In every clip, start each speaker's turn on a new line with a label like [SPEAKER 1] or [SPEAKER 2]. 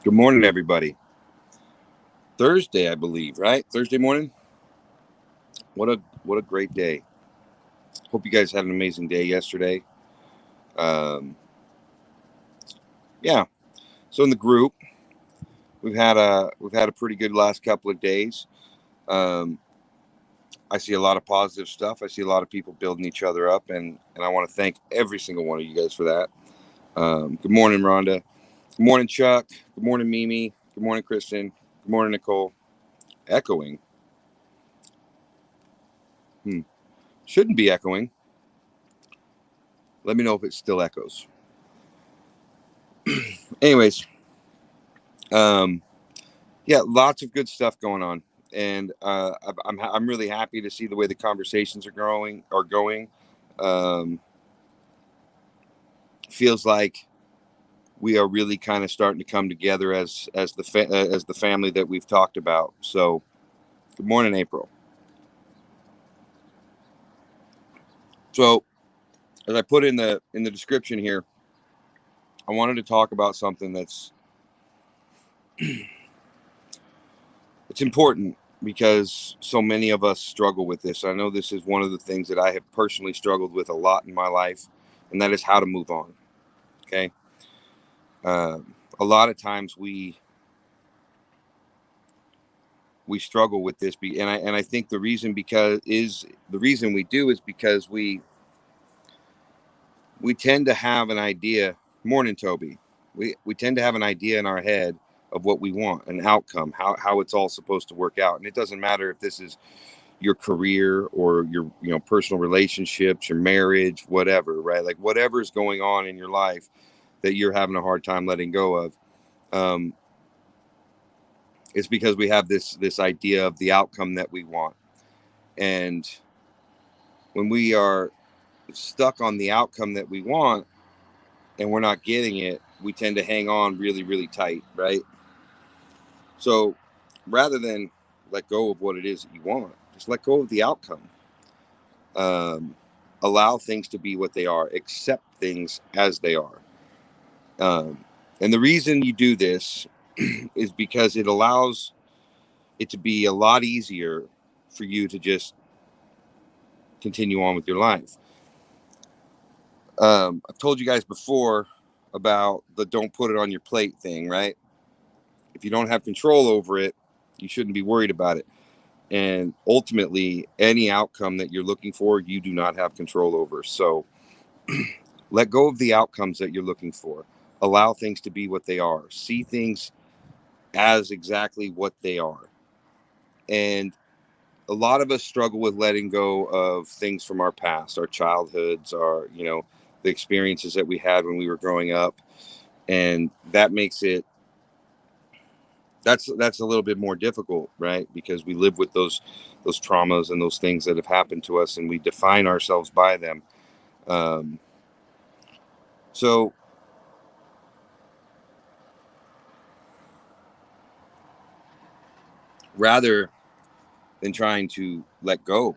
[SPEAKER 1] Good morning, everybody. Thursday, I believe, right? Thursday morning. What a great day. Hope you guys had an amazing day yesterday. Um, yeah. So in the group, we've had a pretty good last couple of days. Um, I see a lot of positive stuff. I see a lot of people building each other up, and I want to thank every single one of you guys for that. Good morning, Rhonda. Good morning, Chuck. Good morning, Mimi. Good morning, Kristen. Good morning, Nicole. Echoing. Hmm. Shouldn't be echoing. Let me know if it still echoes. Anyways, um, yeah, lots of good stuff going on, and I'm really happy to see the way the conversations are going. Um, Feels like we are really kind of starting to come together as the family that we've talked about. So, good morning, April. So, as I put in the description here, I wanted to talk about something it's important because so many of us struggle with this. I know this is one of the things that I have personally struggled with a lot in my life, and that is how to move on. Okay. A lot of times we struggle with this, and I think the reason we do is because we tend to have an idea. Morning, Toby. We tend to have an idea in our head of what we want, an outcome, how it's all supposed to work out, and it doesn't matter if this is your career or your personal relationships, your marriage, whatever, right? Like whatever is going on in your life that you're having a hard time letting go of. Um, it's because we have this idea of the outcome that we want, and when we are stuck on the outcome that we want and we're not getting it, we tend to hang on really, really tight, right? So rather than let go of what it is that you want, just let go of the outcome. um, Allow things to be what they are, accept things as they are. um, and the reason you do this is because it allows it to be a lot easier for you to just continue on with your life. I've told you guys before about the don't put it on your plate thing, right? If you don't have control over it, you shouldn't be worried about it. And ultimately, any outcome that you're looking for, you do not have control over. So let go of the outcomes that you're looking for. Allow things to be what they are. See things as exactly what they are. And a lot of us struggle with letting go of things from our past, our childhoods, the experiences that we had when we were growing up. And that makes it that's a little bit more difficult, right? Because we live with those traumas and those things that have happened to us, and we define ourselves by them. Um, so rather than trying to let go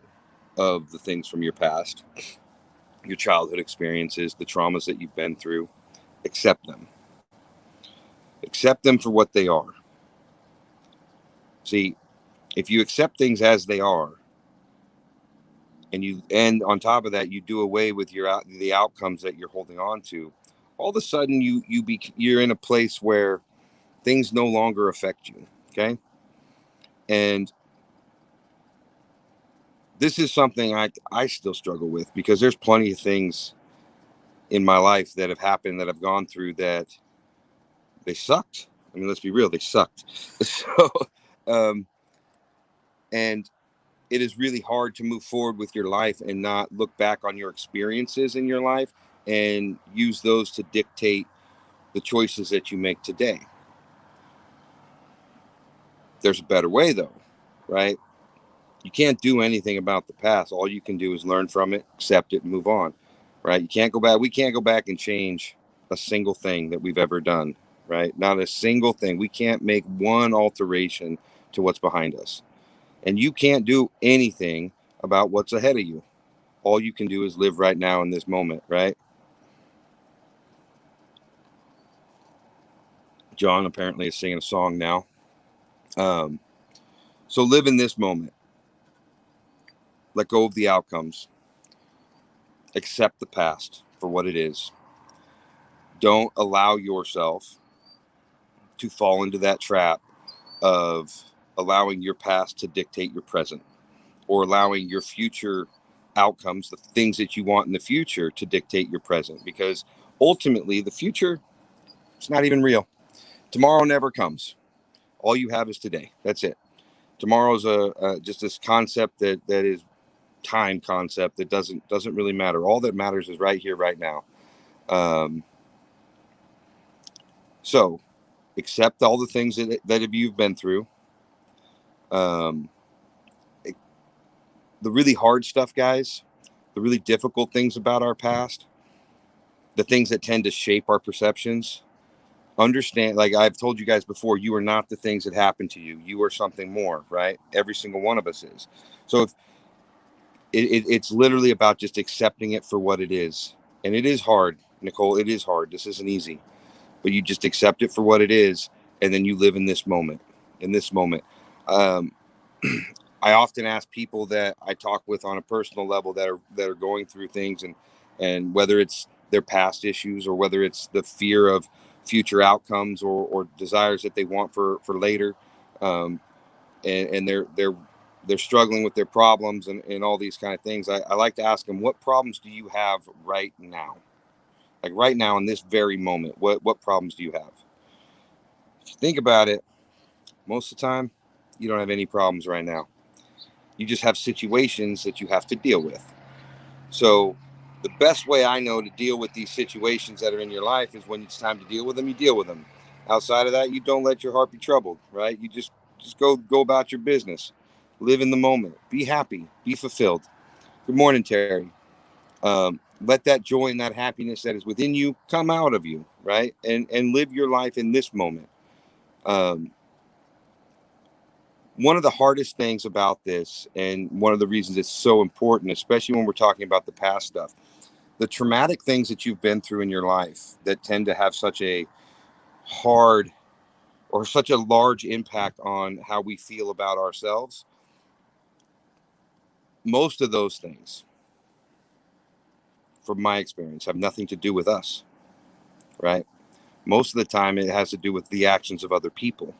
[SPEAKER 1] of the things from your past, your childhood experiences, the traumas that you've been through, accept them. Accept them for what they are. See, if you accept things as they are, and on top of that you do away with the outcomes that you're holding on to, all of a sudden you're in a place where things no longer affect you. Okay. And this is something I still struggle with, because there's plenty of things in my life that have happened, that I've gone through, that they sucked. I mean, let's be real, they sucked. So um and it is really hard to move forward with your life and not look back on your experiences in your life and use those to dictate the choices that you make today. There's a better way, though, right? You can't do anything about the past. All you can do is learn from it, accept it, and move on, right? You can't go back. We can't go back and change a single thing that we've ever done, right? Not a single thing. We can't make one alteration to what's behind us. And you can't do anything about what's ahead of you. All you can do is live right now in this moment, right? John apparently is singing a song now. Um, so live in this moment. Let go of the outcomes. Accept the past for what it is. Don't allow yourself to fall into that trap of allowing your past to dictate your present, or allowing your future outcomes, the things that you want in the future, to dictate your present. Because ultimately, the future is not even real. Tomorrow never comes. All you have is today. That's it. Tomorrow's just this concept that is time concept that doesn't really matter. All that matters is right here, right now. Um, so accept all the things that you've been through. Um, the really hard stuff, guys, the really difficult things about our past, the things that tend to shape our perceptions. Understand, like I've told you guys before, you are not the things that happen to you. You are something more, right? Every single one of us is. So if it's literally about just accepting it for what it is. And it is hard, Nicole. It is hard. This isn't easy. But you just accept it for what it is, and then you live in this moment. In this moment. Um, I often ask people that I talk with on a personal level that are going through things, and whether it's their past issues or whether it's the fear of future outcomes or desires that they want for later, um, and they're struggling with their problems and all these kind of things. I like to ask them, what problems do you have right now? Like right now in this very moment, what problems do you have? If you think about it, most of the time, you don't have any problems right now. You just have situations that you have to deal with. So the best way I know to deal with these situations that are in your life is when it's time to deal with them, you deal with them. Outside of that, you don't let your heart be troubled, right? You just go about your business. Live in the moment. Be happy. Be fulfilled. Good morning, Terry. Let that joy and that happiness that is within you come out of you, right? And live your life in this moment. Um, One of the hardest things about this, and one of the reasons it's so important, especially when we're talking about the past stuff, the traumatic things that you've been through in your life that tend to have such a hard or such a large impact on how we feel about ourselves, most of those things, from my experience, have nothing to do with us, right? Most of the time, it has to do with the actions of other people.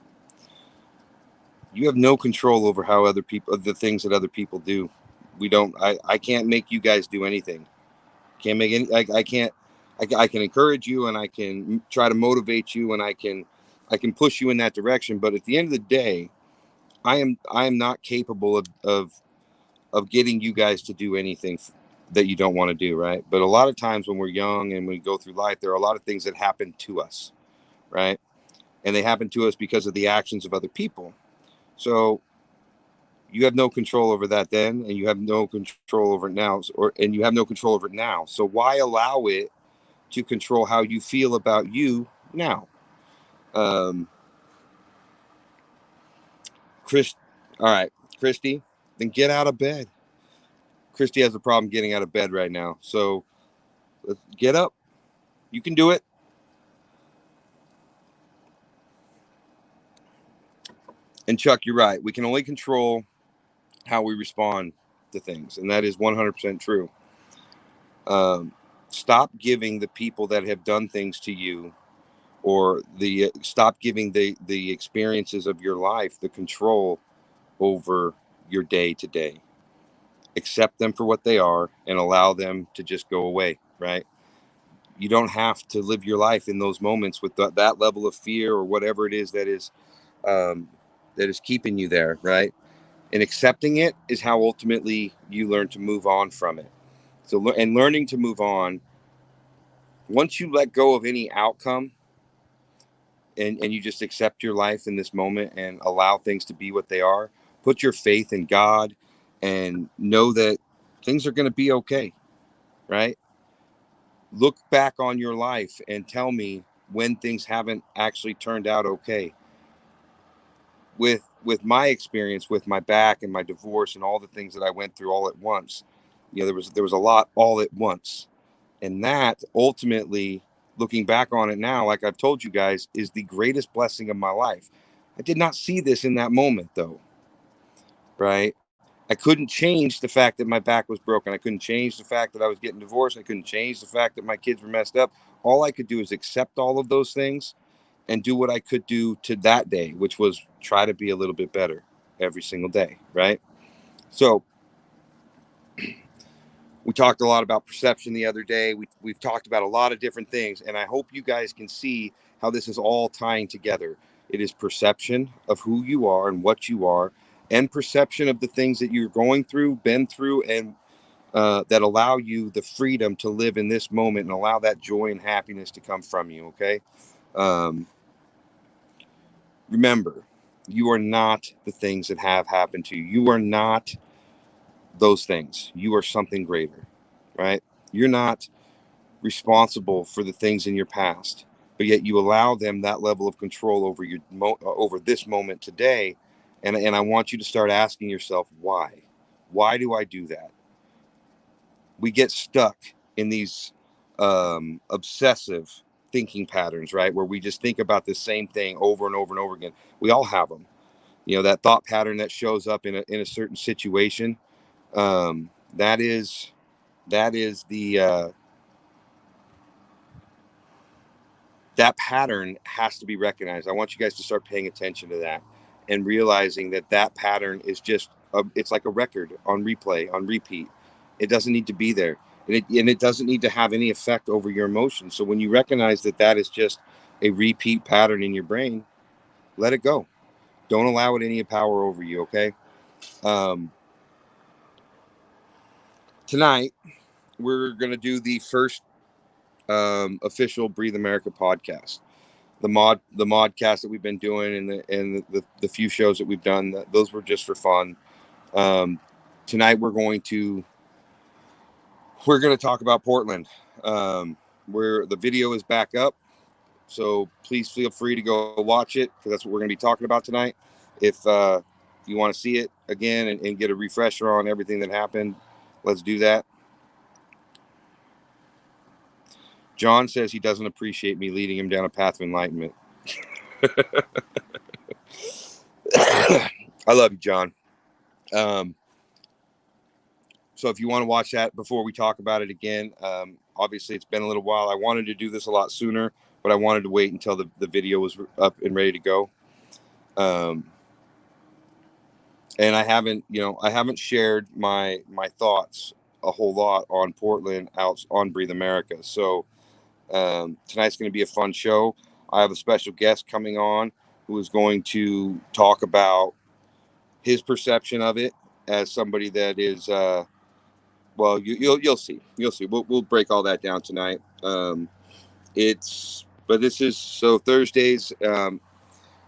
[SPEAKER 1] You have no control over how other people, the things that other people do. We don't, I can't make you guys do anything. Can't make any, I can't, I can encourage you and I can try to motivate you and I can push you in that direction. But at the end of the day, I am not capable of getting you guys to do anything that you don't want to do, right? But a lot of times when we're young and we go through life, there are a lot of things that happen to us, right? And they happen to us because of the actions of other people. So you have no control over that then, and you have no control over it now, and you have no control over it now. So why allow it to control how you feel about you now? Um, Chris, all right, Christy, then get out of bed. Christy has a problem getting out of bed right now. So let's get up. You can do it. And Chuck, you're right. We can only control how we respond to things. And that is 100% true. Um, Stop giving the people that have done things to you, or stop giving the experiences of your life the control over your day to day. Accept them for what they are and allow them to just go away, right? You don't have to live your life in those moments with that level of fear or whatever it is um, that is keeping you there, right? And accepting it is how ultimately you learn to move on from it. So, and learning to move on, once you let go of any outcome, and you just accept your life in this moment and allow things to be what they are, put your faith in God and know that things are going to be okay, right? Look back on your life and tell me when things haven't actually turned out okay. With my experience with my back and my divorce and all the things that I went through all at once, there was a lot all at once, and that ultimately looking back on it now, like I've told you guys, is the greatest blessing of my life. I did not see this in that moment, though, right? I couldn't change the fact that my back was broken. I couldn't change the fact that I was getting divorced. I couldn't change the fact that my kids were messed up. All I could do is accept all of those things and do what I could do to that day, which was try to be a little bit better every single day, right? So we talked a lot about perception the other day. We've talked about a lot of different things, and I hope you guys can see how this is all tying together. It is perception of who you are and what you are, and perception of the things that you're going through, been through, and that allow you the freedom to live in this moment and allow that joy and happiness to come from you. Okay. Um, Remember, you are not the things that have happened to you. You are not those things. You are something greater, right? You're not responsible for the things in your past, but yet you allow them that level of control over over this moment today. And I want you to start asking yourself, why? Why do I do that? We get stuck in these obsessive thinking patterns, right? Where we just think about the same thing over and over and over again. We all have them. You know, that thought pattern that shows up in a certain situation. Um, that is the that pattern has to be recognized. I want you guys to start paying attention to that and realizing that that pattern is just it's like a record on replay, on repeat. It doesn't need to be there, and it doesn't need to have any effect over your emotions. So when you recognize that that is just a repeat pattern in your brain, let it go. Don't allow it any power over you. Okay. Um, Tonight we're gonna do the first official Breathe America podcast. The modcast that we've been doing and the few shows that we've done, those were just for fun. Um, Tonight we're going to talk about Portland. Where the video is back up, so please feel free to go watch it because that's what we're going to be talking about tonight. If you want to see it again and get a refresher on everything that happened, let's do that. John says he doesn't appreciate me leading him down a path of enlightenment. I love you, John. So if you want to watch that before we talk about it again, obviously it's been a little while. I wanted to do this a lot sooner, but I wanted to wait until the video was up and ready to go. And I haven't shared my thoughts a whole lot on Portland out on Breathe America. So tonight's going to be a fun show. I have a special guest coming on who is going to talk about his perception of it as somebody that is well, you'll see. You'll see. We'll break all that down tonight. But this is so Thursdays are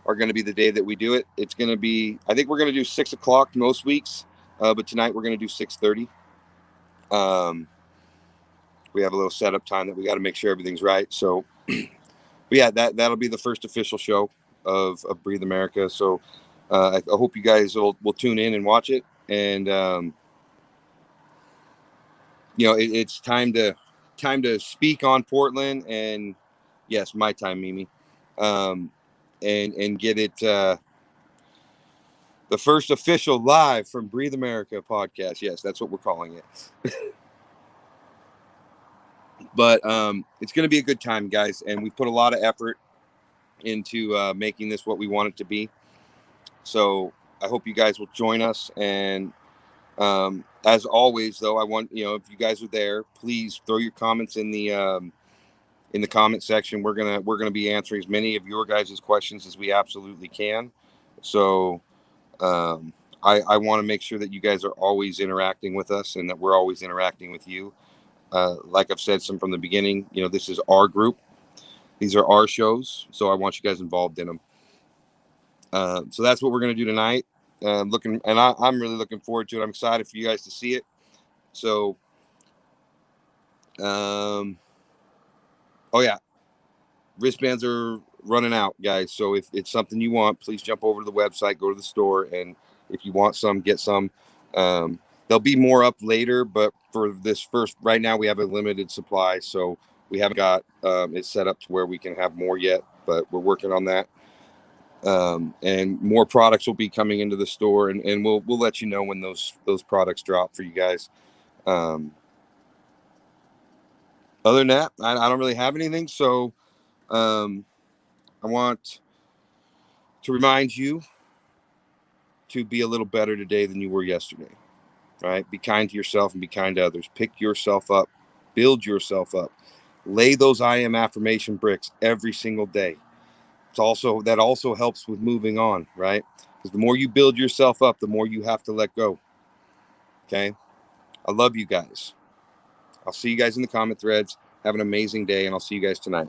[SPEAKER 1] going to be the day that we do it. It's going to be. I think we're going to do 6 o'clock most weeks, but tonight we're going to do 6:30. We have a little setup time that we got to make sure everything's right. So, but yeah, that'll be the first official show of Breathe America. So, I hope you guys will tune in and watch it. And it's time to speak on Portland, and yes, my time, Mimi, and get it the first official live from Breathe America podcast. Yes, that's what we're calling it. But it's going to be a good time, guys, and we've put a lot of effort into making this what we want it to be. So I hope you guys will join us. And as always, though, I want if you guys are there, please throw your comments in the comment section. We're gonna be answering as many of your guys' questions as we absolutely can. So I want to make sure that you guys are always interacting with us and that we're always interacting with you. Like I've said from the beginning, this is our group. These are our shows, so I want you guys involved in them. So that's what we're gonna do tonight. I'm really looking forward to it. I'm excited for you guys to see it. So, oh yeah, wristbands are running out, guys. So if it's something you want, please jump over to the website, go to the store, and if you want some, get some. There'll be more up later, but for this first, right now we have a limited supply, so We haven't got it set up to where we can have more yet, but we're working on that. And more products will be coming into the store, and we'll let you know when those products drop for you guys. Other than that, I don't really have anything. So I want to remind you to be a little better today than you were yesterday. All right. Be kind to yourself and be kind to others. Pick yourself up, build yourself up, lay those I am affirmation bricks every single day. That also helps with moving on, right? Because the more you build yourself up, the more you have to let go. Okay. I love you guys. I'll see you guys in the comment threads. Have an amazing day, and I'll see you guys tonight.